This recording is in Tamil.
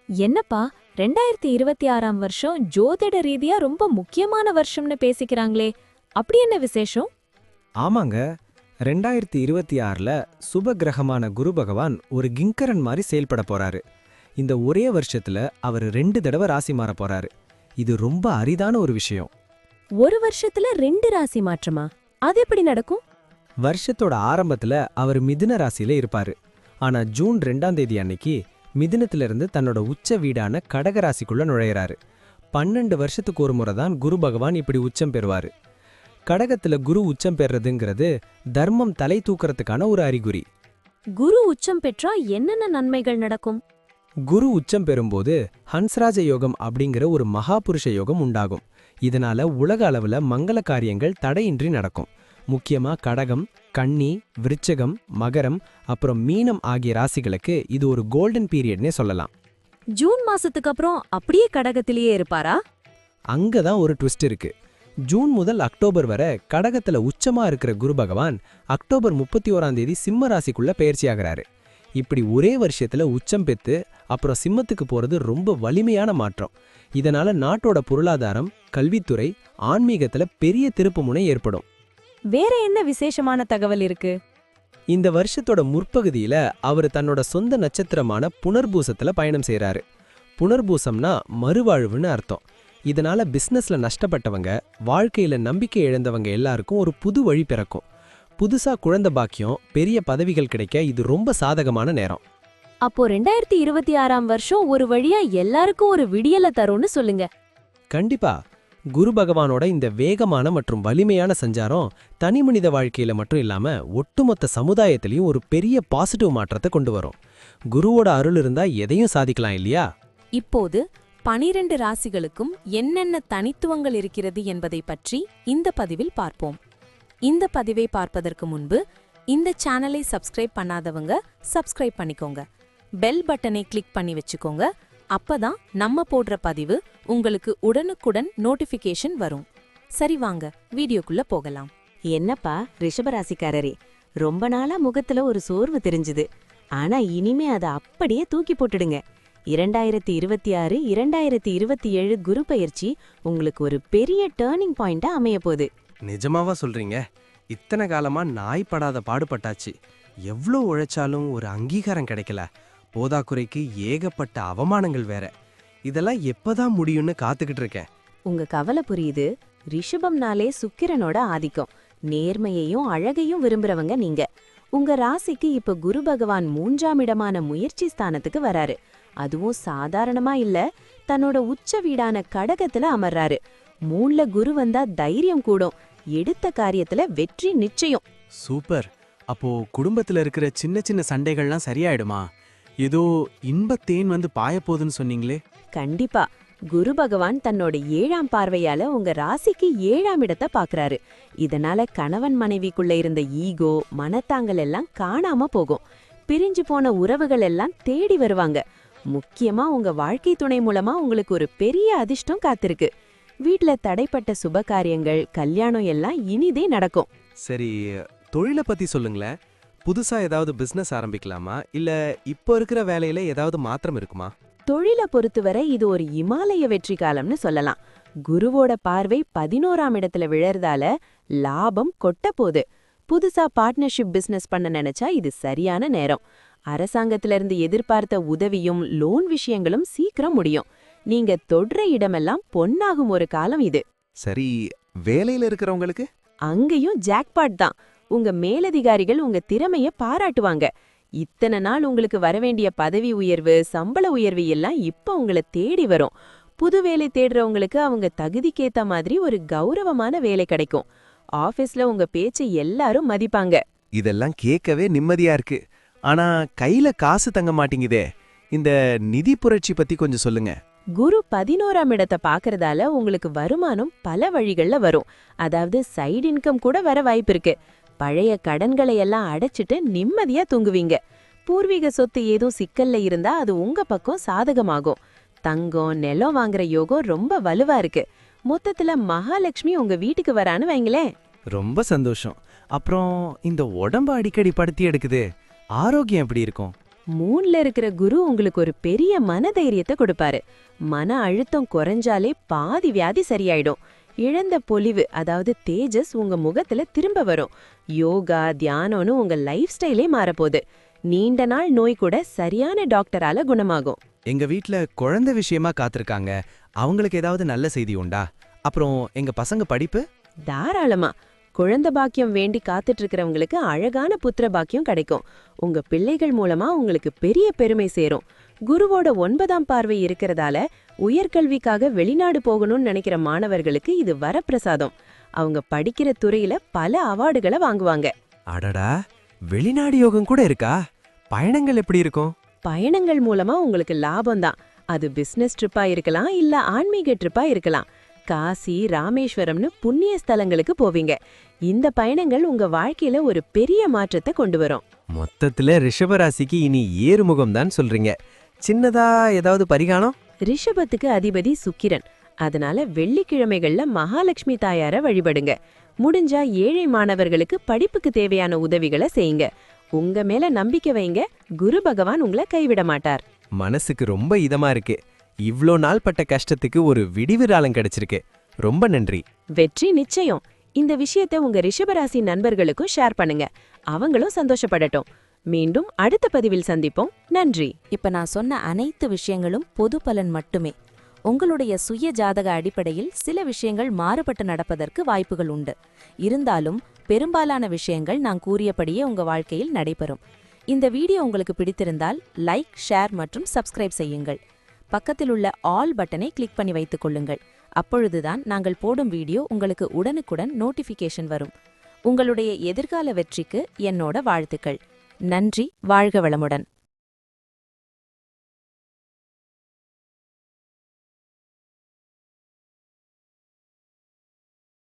என்னப்பா 2026ஆம் வருஷம் ஜோதிட ரீதியா ரொம்ப முக்கியமான வருஷம்னு பேசிக்கிறாங்களே, அப்படி என்ன விசேஷம்? ஆமாங்க. 2026ல சுப கிரகமான குரு பகவான் ஒரு கிங்கரன் மாதிரி செயல்பட போறாரு. இந்த ஒரே வருஷத்துல அவர் 2 தடவை ராசி மாற போறாரு. இது ரொம்ப அரிதான ஒரு விஷயம். ஒரு வருஷத்துல 2 ராசி மாற்றமா? அது எப்படி நடக்கும்? வருஷத்தோட ஆரம்பத்துல அவர் மிதுன ராசியில இருப்பாரு. ஆனா ஜூன் 2ஆம் தேதி அன்னைக்கு மிதுனத்திலிருந்து தன்னோட உச்ச வீடான கடக ராசிக்குள்ள நுழையிறாரு. 12 வருஷத்துக்கு ஒரு முறை தான் குரு பகவான் இப்படி உச்சம் பெறுவாரு. கடகத்துல குரு உச்சம் பெறதுங்கிறது தர்மம் தலை தூக்கறதுக்கான ஒரு அறிகுறி. குரு உச்சம் பெற்றா என்னென்ன நன்மைகள் நடக்கும்? குரு உச்சம் பெறும்போது ஹன்ஸ்ராஜ யோகம் அப்படிங்கிற ஒரு மகாபுருஷ யோகம் உண்டாகும். இதனால உலக அளவுல மங்கள காரியங்கள் தடையின்றி நடக்கும். முக்கியமா கடகம், கன்னி, விருச்சகம், மகரம் அப்புறம் மீனம் ஆகிய ராசிகளுக்கு இது ஒரு கோல்டன் பீரியட்னே சொல்லலாம். ஜூன் மாசத்துக்கு அப்புறம் அப்படியே கடகத்திலேயே இருப்பாரா? அங்கதான் ஒரு ட்விஸ்ட் இருக்கு. ஜூன் முதல் அக்டோபர் வரை கடகத்துல உச்சமா இருக்கிற குரு பகவான் அக்டோபர் 31ஆம் தேதி சிம்ம ராசிக்குள்ள பெயர்ச்சியாகிறாரு. இப்படி ஒரே வருஷத்துல உச்சம் பெத்து அப்புறம் சிம்மத்துக்கு போறது ரொம்ப வலிமையான மாற்றம். இதனால நாட்டோட பொருளாதாரம், கல்வித்துறை, ஆன்மீகத்துல பெரிய திருப்புமுனை ஏற்படும். வேற என்ன விசேஷமான தகவல் இருக்கு? இந்த வருஷத்தோட முற்பகுதியில அவர் தன்னோட சொந்த நட்சத்திரமான புனர்பூசத்துல பயணம் செய்றாரு. புனர்பூசம்னா மறுவாழ்வுன்னு அர்த்தம். இதனால பிசினஸ்ல நஷ்டப்பட்டவங்க, வாழ்க்கையில நம்பிக்கை இழந்தவங்க எல்லாருக்கும் ஒரு புது வழி பிறக்கும். புதுசா குழந்தை பாக்கியம், பெரிய பதவிகள் கிடைக்க இது ரொம்ப சாதகமான நேரம். அப்போ 2026ஆம் வருஷம் ஒரு வழியா எல்லாருக்கும் ஒரு விடியல தரும்னு சொல்லுங்க. கண்டிப்பா. குரு பகவானோட இந்த வேகமான மற்றும் வலிமையான சஞ்சாரம் தனிமனித வாழ்க்கையில மட்டும் இல்லாம ஒட்டுமொத்த சமுதாயத்திலையும் ஒரு பெரிய பாசிட்டிவ் மாற்றத்தை கொண்டு வரும். குருவோட அருள் இருந்தா எதையும் சாதிக்கலாம் இல்லையா? இப்போது 12 ராசிகளுக்கும் என்னென்ன தனித்துவங்கள் இருக்கிறது என்பதை பற்றி இந்த பதிவில் பார்ப்போம். இந்த பதிவை பார்ப்பதற்கு முன்பு இந்த சேனலை சப்ஸ்கிரைப் பண்ணாதவங்க சப்ஸ்கிரைப் பண்ணிக்கோங்க. பெல் பட்டனை கிளிக் பண்ணி வச்சுக்கோங்க. அப்பதான் நம்ம போடுற பதிவு உங்களுக்கு உடனுக்குடன் நோட்டிஃபிகேஷன் வரும். சரி, வாங்க வீடியோக்குள்ள போகலாம். என்னப்பா ரிஷபராசிக்காரரே, ரொம்ப நாளா முகத்துல ஒரு சோர்வு தெரிஞ்சுது. ஆனா இனிமே அதை அப்படியே தூக்கி போட்டுடுங்க. 2026 2027 குரு பயிற்சி உங்களுக்கு ஒரு பெரிய டேர்னிங் பாயிண்டா அமைய போகுது. நிஜமாவா சொல்றீங்க? இத்தனை காலமா நாய் படாத பாடுபட்டாச்சு. எவ்ளோ உழைச்சாலும் ஒரு அங்கீகாரம் கிடைக்கல. போதாக்குறைக்கு ஏகப்பட்ட அவமானங்கள் வேற. இதெல்லாம் எப்பதான் முடியும்னு காத்துக்கிட்டு இருக்கேன். உங்க கவலை புரியுது. ரிஷபம்னாலே சுக்கிரனோட ஆதிக்கம், நேர்மையையும் அழகையும் விரும்புறவங்க நீங்க. உங்க ராசிக்கு இப்ப குரு பகவான் 3ஆம் இடமான முயற்சி ஸ்தானத்துக்கு வராரு. அதுவும் சாதாரணமா இல்ல, தன்னோட உச்ச வீடான கடகத்துல அமர்றாரு. 3ல குரு வந்தா தைரியம் கூடும், எடுத்த காரியத்துல வெற்றி நிச்சயம். சூப்பர். அப்போ குடும்பத்துல இருக்கிற சின்ன சின்ன சண்டைகள்லாம் சரியாயிடுமா? ஏதோ இன்பத்தேன் வந்து பாயப்போகுதுன்னு சொன்னீங்களே. கண்டிப்பா. குரு பகவான் தன்னோட 7ஆம் பார்வையால உங்க ராசிக்கு 7ஆம் இடத்தை பாக்குறாரு. இதனால கணவன் மனைவிக்குள்ள இருந்த ஈகோ, மனத்தாங்கல் எல்லாம் காணாம போகும். பிரிஞ்சு போன உறவுகள் எல்லாம் தேடி வருவாங்க. முக்கியமா உங்க வாழ்க்கை துணை மூலமா உங்களுக்கு ஒரு பெரிய அதிர்ஷ்டம் காத்திருக்கு. வீட்ல தடைப்பட்ட சுப காரியங்கள், கல்யாணம் எல்லாம் இனிதே நடக்கும். சரி, தொழிலை பத்தி சொல்லுங்களேன். புதுசா ஏதாவது பிசினஸ் ஆரம்பிக்கலாமா, இல்ல இப்போ இருக்கிற வேலையில ஏதாவது மாற்றம் இருக்குமா? தொழிலை பொறுத்தவரை இது ஒரு இமாலய வெற்றி காலம்னு சொல்லலாம். குருவோட பார்வை 11ஆம் இடத்துல விழறதால லாபம் கொட்ட போகுது. புதுசா பார்ட்னர்ஷிப் பிசினஸ் பண்ண நினைச்சா இது சரியான நேரம். அரசாங்கத்திலிருந்து எதிர்பார்த்த உதவியும் லோன் விஷயங்களும் சீக்கிரம் முடியும். நீங்க தொடுற இடமெல்லாம் பொன்னாகும் ஒரு காலம் இது. சரி, வேலையில இருக்கிறவங்களுக்கு? அங்கேயும் ஜாக்பாட் தான். உங்க மேலதிகாரிகள் உங்க திறமைய பாராட்டுவாங்க. இத்தனை நாள் உங்களுக்கு வரவேண்டிய பதவி உயர்வு, சம்பள உயர்வு எல்லாம் இப்ப உங்களை தேடி வரும். புது வேலை தேடுறவங்களுக்கு அவங்க தகுதிக்கேத்த மாதிரி ஒரு கௌரவமான வேலை கிடைக்கும். ஆபீஸ்ல உங்க பேச்சை எல்லாரும் மதிப்பாங்க. இதெல்லாம் கேட்கவே நிம்மதியா இருக்கு. ஆனா கையில காசு தங்க மாட்டேங்குதே. இந்த நிதி புரட்சி பத்தி கொஞ்சம் சொல்லுங்க. குரு 11ஆம் இடத்தை பாக்குறதால உங்களுக்கு வருமானம் பல வழிகள்ல வரும். அதாவது சைடு இன்கம் கூட வர வாய்ப்பு இருக்கு. பழைய கடன்களை எல்லாம் அடைச்சிட்டு நிம்மதியா தூங்குவீங்க. பூர்வீக சொத்து ஏதும் சிக்கல்ல இருந்தா அது உங்க பக்கம் சாதகமாகும். தங்கம், நிலம் வாங்குற யோகம் ரொம்ப வலுவா இருக்கு. மொத்தத்துல மகாலட்சுமி உங்க வீட்டுக்கு வரான்னு வைங்களேன். ரொம்ப சந்தோஷம். அப்புறம் இந்த உடம்ப அடிக்கடி படுத்தி எடுக்குது, ஆரோக்கியம் எப்படி இருக்கும்? மூணுல இருக்கிற குரு உங்களுக்கு ஒரு பெரிய மனதைரியத்தை கொடுப்பாரு. மன அழுத்தம் குறைஞ்சாலே பாதி வியாதி சரியாயிடும். இழந்த பொலிவு அதாவது தேஜஸ் உங்க முகத்துல திரும்ப வரும். யோகா தியானம்னு உங்க லைஃப் ஸ்டைலே மாறப்போகுது. நீண்ட நாள் நோய் கூட சரியான டாக்டரால குணமாகும். எங்க வீட்ல குழந்தை விஷயமா காத்திருக்காங்க. அவங்களுக்கு ஏதாவது நல்ல செய்தி உண்டா? அப்புறம் எங்க பசங்க படிப்பு? தாராளமா. குழந்தை பாக்கியம் வேண்டி காத்துட்டு இருக்கிறவங்களுக்கு அழகான புத்திர பாக்கியம் கிடைக்கும். உங்க பிள்ளைகள் மூலமா உங்களுக்கு பெரிய பெருமை சேரும். குருவோட 9ஆம் பார்வை இருக்கிறதால உயர்கல்விக்காக வெளிநாடு போகணும்னு நினைக்கிற மாணவர்களுக்கு இது வரப்பிரசாதம். அவங்க படிக்கிற துறையில பல அவார்டுகளை வாங்குவாங்க. அடடா, வெளிநாடு யோகம் கூட இருக்கா? பயணங்கள் எப்படி இருக்கும்? பயணங்கள் மூலமா உங்களுக்கு லாபம்தான். அது பிசினஸ் ட்ரிப்பா இருக்கலாம், இல்ல ஆன்மீக ட்ரிப்பா இருக்கலாம். காசி ராமேஸ்வரம்னு புண்ணிய ஸ்தலங்களுக்கு போவீங்க. இந்த பயணங்கள் உங்க வாழ்க்கையில ஒரு பெரிய மாற்றத்தை கொண்டு வரும். மொத்தத்துல ரிஷபராசிக்கு இனி ஏறுமுகம் தான் சொல்றீங்க. சின்னதா ஏதாவது பரிகாரம்? ரிஷபத்துக்கு அதிபதி சுக்கிரன். அதனால வெள்ளிக்கிழமைகள்ல மகாலட்சுமி தாயார வழிபடுங்க. முடிஞ்சா ஏழை மாணவர்களுக்கு படிப்புக்கு தேவையான உதவிகளை செய்யுங்க. உங்க மேல நம்பிக்கை வைங்க. குரு பகவான் உங்களை கைவிட மாட்டார். மனசுக்கு ரொம்ப இதமா இருக்கு. இவ்ளோ நாள் பட்ட கஷ்டத்துக்கு ஒரு விடிவுராலம் கிடைச்சிருக்கு. ரொம்ப நன்றி. வெற்றி நிச்சயம். இந்த விஷயத்தை உங்க ரிஷபராசி நண்பர்களுக்கும் ஷேர் பண்ணுங்க. அவங்களும் சந்தோஷப்படட்டும். மீண்டும் அடுத்த பதிவில் சந்திப்போம். நன்றி. இப்ப நான் சொன்ன அனைத்து விஷயங்களும் பொது பலன் மட்டுமே. உங்களுடைய சுய ஜாதக அடிப்படையில் சில விஷயங்கள் மாறுபட்டு நடப்பதற்கு வாய்ப்புகள் உண்டு. இருந்தாலும் பெரும்பாலான விஷயங்கள் நான் கூறியபடியே உங்க வாழ்க்கையில் நடைபெறும். இந்த வீடியோ உங்களுக்கு பிடித்திருந்தால் லைக், ஷேர் மற்றும் சப்ஸ்கிரைப் செய்யுங்கள். பக்கத்தில் உள்ள ஆல் பட்டனை கிளிக் பண்ணி வைத்துக் கொள்ளுங்கள். அப்பொழுதுதான் நாங்கள் போடும் வீடியோ உங்களுக்கு உடனுக்குடன் நோட்டிஃபிகேஷன் வரும். உங்களுடைய எதிர்கால வெற்றிக்கு என்னோட வாழ்த்துக்கள். நன்றி. வாழ்க வளமுடன்.